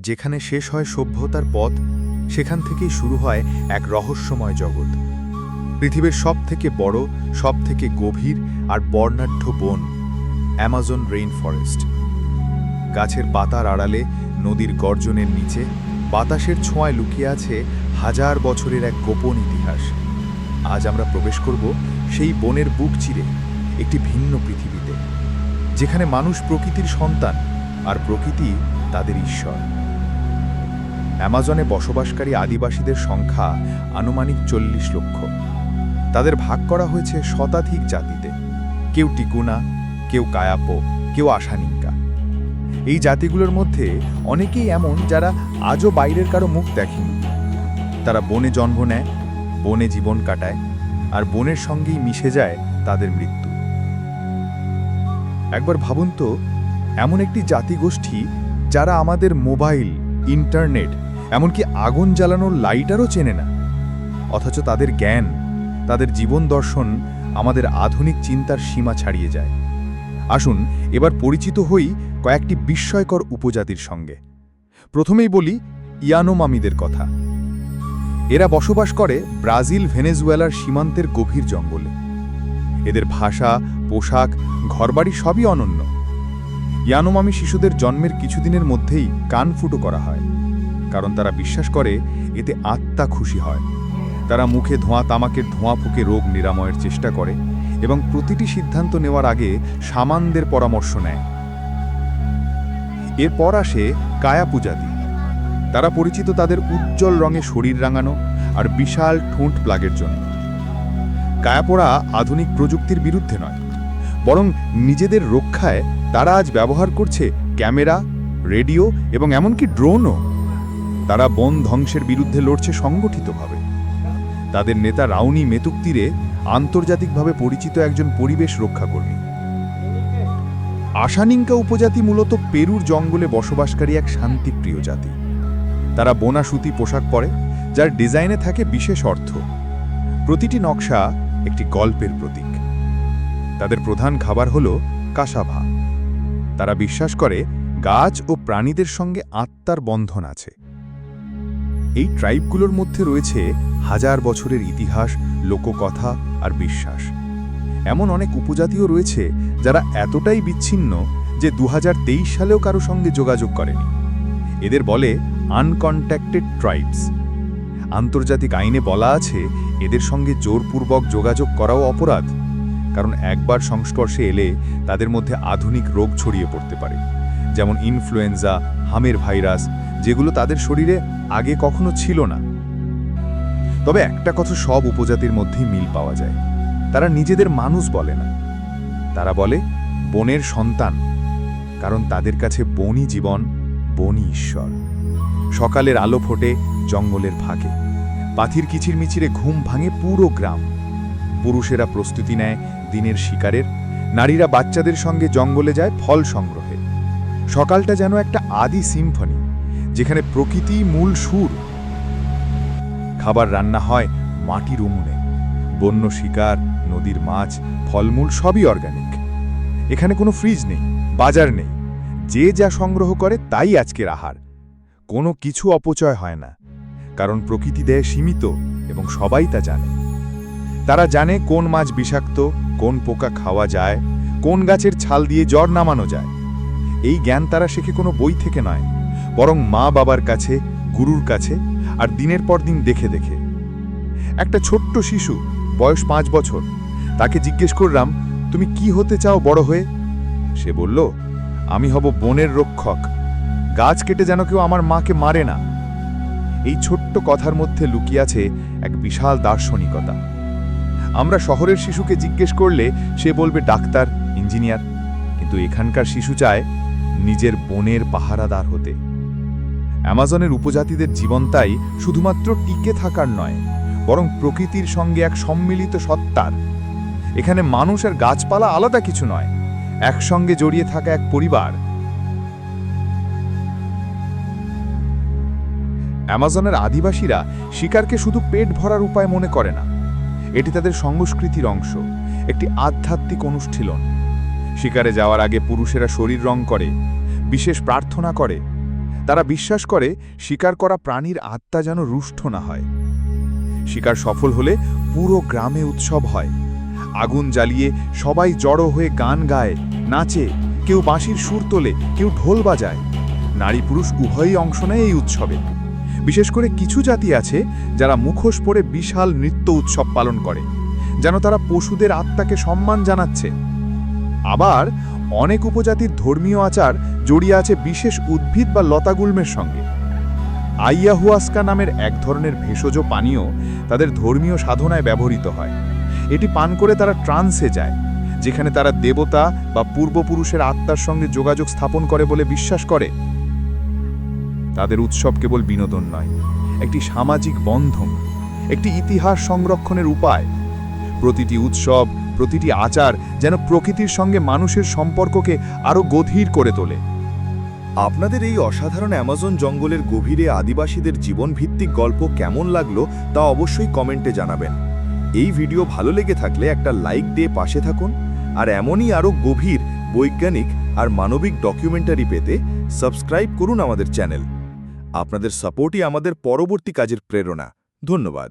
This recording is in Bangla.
যেখানে শেষ হয় সভ্যতার পথ, সেখান থেকেই শুরু হয় এক রহস্যময় জগৎ। পৃথিবীর সবথেকে বড়, সবথেকে গভীর আর বর্ণাঢ্য বন, অ্যামাজন রেইন ফরেস্ট। গাছের পাতার আড়ালে, নদীর গর্জনের নিচে, বাতাসের ছোঁয়ায় লুকিয়ে আছে হাজার বছরের এক গোপন ইতিহাস। আজ আমরা প্রবেশ করব সেই বনের বুক চিরে একটি ভিন্ন পৃথিবীতে, যেখানে মানুষ প্রকৃতির সন্তান আর প্রকৃতি তাদের ঈশ্বর। অ্যামাজনে বসবাসকারী আদিবাসীদের সংখ্যা আনুমানিক 40 লক্ষ। তাদের ভাগ করা হয়েছে শতাধিক জাতিতে, কেউ টিকুনা, কেউ কায়াপো, কেউ আশানিঙ্কা। এই জাতিগুলোর মধ্যে অনেকেই এমন যারা আজও বাইরের কারো মুখ দেখেনি। তারা বনে জন্ম নেয়, বনে জীবন কাটায়, আর বনের সঙ্গেই মিশে যায় তাদের মৃত্যু। একবার ভাবুন তো, এমন একটি জাতিগোষ্ঠী যারা আমাদের মোবাইল, ইন্টারনেট, এমনকি আগুন জ্বালানোর লাইটারও চেনে না, অথচ তাদের জ্ঞান, তাদের জীবন দর্শন আমাদের আধুনিক চিন্তার সীমা ছাড়িয়ে যায়। আসুন এবার পরিচিত হই কয়েকটি বিস্ময়কর উপজাতির সঙ্গে। প্রথমেই বলি ইয়ানোমামিদের কথা। এরা বসবাস করে ব্রাজিল ভেনেজুয়েলার সীমান্তের গভীর জঙ্গলে। এদের ভাষা, পোশাক, ঘরবাড়ি সবই অনন্য। ইয়ানোমামি শিশুদের জন্মের কিছুদিনের মধ্যেই কান ফুটো করা হয়, কারণ তারা বিশ্বাস করে এতে আত্মা খুশি হয়। তারা মুখে তামাকের ধোঁয়া ফুঁকে রোগ নিরাময়ের চেষ্টা করে এবং প্রতিটি সিদ্ধান্ত নেওয়ার আগে শামানদের পরামর্শ নেয়। এরপর আসে কায়াপু জাতি। তারা পরিচিত তাদের উজ্জ্বল রঙে শরীর রাঙানো আর বিশাল ঠোঁট প্লাগের জন্য। কায়াপোরা আধুনিক প্রযুক্তির বিরুদ্ধে নয়, বরং নিজেদের রক্ষায় তারা আজ ব্যবহার করছে ক্যামেরা, রেডিও এবং এমনকি ড্রোনও। তারা বন ধ্বংসের বিরুদ্ধে লড়ছে সংগঠিতভাবে। তাদের নেতা রাউনি মেতুক্তিরে আন্তর্জাতিকভাবে পরিচিত একজন পরিবেশ রক্ষাকর্মী। আশানিঙ্কা উপজাতি মূলত পেরুর জঙ্গলে বসবাসকারী এক শান্তিপ্রিয় জাতি। তারা বোনা সুতি পোশাক পরে, যার ডিজাইনে থাকে বিশেষ অর্থ। প্রতিটি নকশা একটি গল্পের প্রতীক। তাদের প্রধান খাবার হল কাসাভা। তারা বিশ্বাস করে গাছ ও প্রাণীদের সঙ্গে আত্মার বন্ধন আছে। এই ট্রাইবগুলোর মধ্যে রয়েছে হাজার বছরের ইতিহাস, লোককথা আর বিশ্বাস। এমন অনেক উপজাতিও রয়েছে যারা এতটাই বিচ্ছিন্ন যে 2023 সালেও কারো সঙ্গে যোগাযোগ করেনি। এদের বলে আনকন্ট্যাক্টেড ট্রাইবস। আন্তর্জাতিক আইনে বলা আছে এদের সঙ্গে জোরপূর্বক যোগাযোগ করাও অপরাধ, কারণ একবার সংস্পর্শে এলে তাদের মধ্যে আধুনিক রোগ ছড়িয়ে পড়তে পারে, যেমন ইনফ্লুয়েঞ্জা, হামের ভাইরাস, যেগুলো তাদের শরীরে আগে কখনো ছিল না। তবে একটা কথা সব উপজাতির মধ্যেই মিল পাওয়া যায়, তারা নিজেদের মানুষ বলে না, তারা বলে বনের সন্তান, কারণ তাদের কাছে বনই জীবন, বনই ঈশ্বর। সকালের আলো ফোটে জঙ্গলের ভাগে, পাথির কিচিরমিচিরে ঘুম ভাঙে পুরো গ্রাম। পুরুষেরা প্রস্তুতি নেয় দিনের শিকারের, নারীরা বাচ্চাদের সঙ্গে জঙ্গলে যায় ফল সংগ্রহে। সকালটা যেন একটা আদি সিম্ফনি, যেখানে প্রকৃতি মূল সুর। খাবার রান্না হয় মাটির উনুনে, বন্য শিকার, নদীর মাছ, ফলমূল সবই অর্গানিক। এখানে কোনো ফ্রিজ নেই, বাজার নেই, যে যা সংগ্রহ করে তাই আজকের আহার। কোনো কিছু অপচয় হয় না, কারণ প্রকৃতি দেয় সীমিত এবং সবাই তা জানে। তারা জানে কোন মাছ বিষাক্ত, কোন পোকা খাওয়া যায়, কোন গাছের ছাল দিয়ে জ্বর নামানো যায়। এই জ্ঞান তারা শেখে কোনো বই থেকে নয়, বরং মা বাবার কাছে, গুরুর কাছে, আর দিনের পর দিন দেখে দেখে। একটা ছোট্ট শিশু, বয়স 5 বছর, তাকে জিজ্ঞেস করলাম, তুমি কি হতে চাও বড় হয়ে? সে বলল, আমি হব বনের রক্ষক, গাছ কেটে যেন কেউ আমার মাকে মারে না। এই ছোট্ট কথার মধ্যে লুকিয়ে আছে এক বিশাল দার্শনিকতা। আমরা শহরের শিশুকে জিজ্ঞেস করলে সে বলবে ডাক্তার, ইঞ্জিনিয়ার, কিন্তু এখানকার শিশু চায় নিজের বনের পাহারাদার হতে। অ্যামাজনের উপজাতিদের জীবনটাই শুধুমাত্র টিকে থাকার নয়, বরং প্রকৃতির সঙ্গে এক সম্মিলিত সত্তার। এখানে মানুষ আর গাছপালা আলাদা কিছু নয়, একসঙ্গে জড়িয়ে থাকা এক পরিবার। অ্যামাজনের আদিবাসীরা শিকারকে শুধু পেট ভরার উপায় মনে করে না, এটি তাদের সংস্কৃতির অংশ, একটি আধ্যাত্মিক অনুশীলন। শিকারে যাওয়ার আগে পুরুষেরা শরীর রং করে, বিশেষ প্রার্থনা করে, তারা বিশ্বাস করে শিকার করা প্রাণীর আত্মা যেন রুষ্ট না হয়। শিকার সফল হলে পুরো গ্রামে উৎসব হয়। আগুন জ্বালিয়ে সবাই জড়ো হয়ে গান গায়, নাচে, কেউ বাঁশির সুর তোলে, কেউ ঢোল বাজায়। নারী পুরুষ উভয়ই অংশ নেয় এই উৎসবে। বিশেষ করে কিছু জাতি আছে যারা মুখোশ পরে বিশাল নৃত্য উৎসব পালন করে, যেন তারা পশুদের আত্মাকে সম্মান জানাচ্ছে। আবার অনেক উপজাতির ধর্মীয় আচার জড়িয়ে আছে বিশেষ উদ্ভিদ বা লতাগুল্মের সঙ্গে। আইয়াহুয়াস্কা নামের এক ধরনের ভেষজ পানীয় তাদের ধর্মীয় সাধনায় ব্যবহৃত হয়। এটি পান করে তারা ট্রান্সে যায়, যেখানে তারা দেবতা বা পূর্বপুরুষের আত্মার সঙ্গে যোগাযোগ স্থাপন করে বলে বিশ্বাস করে। তাদের উৎসব কেবল বিনোদন নয়, একটি সামাজিক বন্ধন, একটি ইতিহাস সংরক্ষণের উপায়। প্রতিটি উৎসব, প্রতিটি আচার যেন প্রকৃতির সঙ্গে মানুষের সম্পর্ককে আরও গভীর করে তোলে। আপনাদের এই অসাধারণ অ্যামাজন জঙ্গলের গভীরে আদিবাসীদের জীবনভিত্তিক গল্প কেমন লাগলো তা অবশ্যই কমেন্টে জানাবেন। এই ভিডিও ভালো লেগে থাকলে একটা লাইক দিয়ে পাশে থাকুন, আর এমনই আরও গভীর বৈজ্ঞানিক আর মানবিক ডকুমেন্টারি পেতে সাবস্ক্রাইব করুন আমাদের চ্যানেল। আপনাদের সাপোর্টই আমাদের পরবর্তী কাজের প্রেরণা। ধন্যবাদ।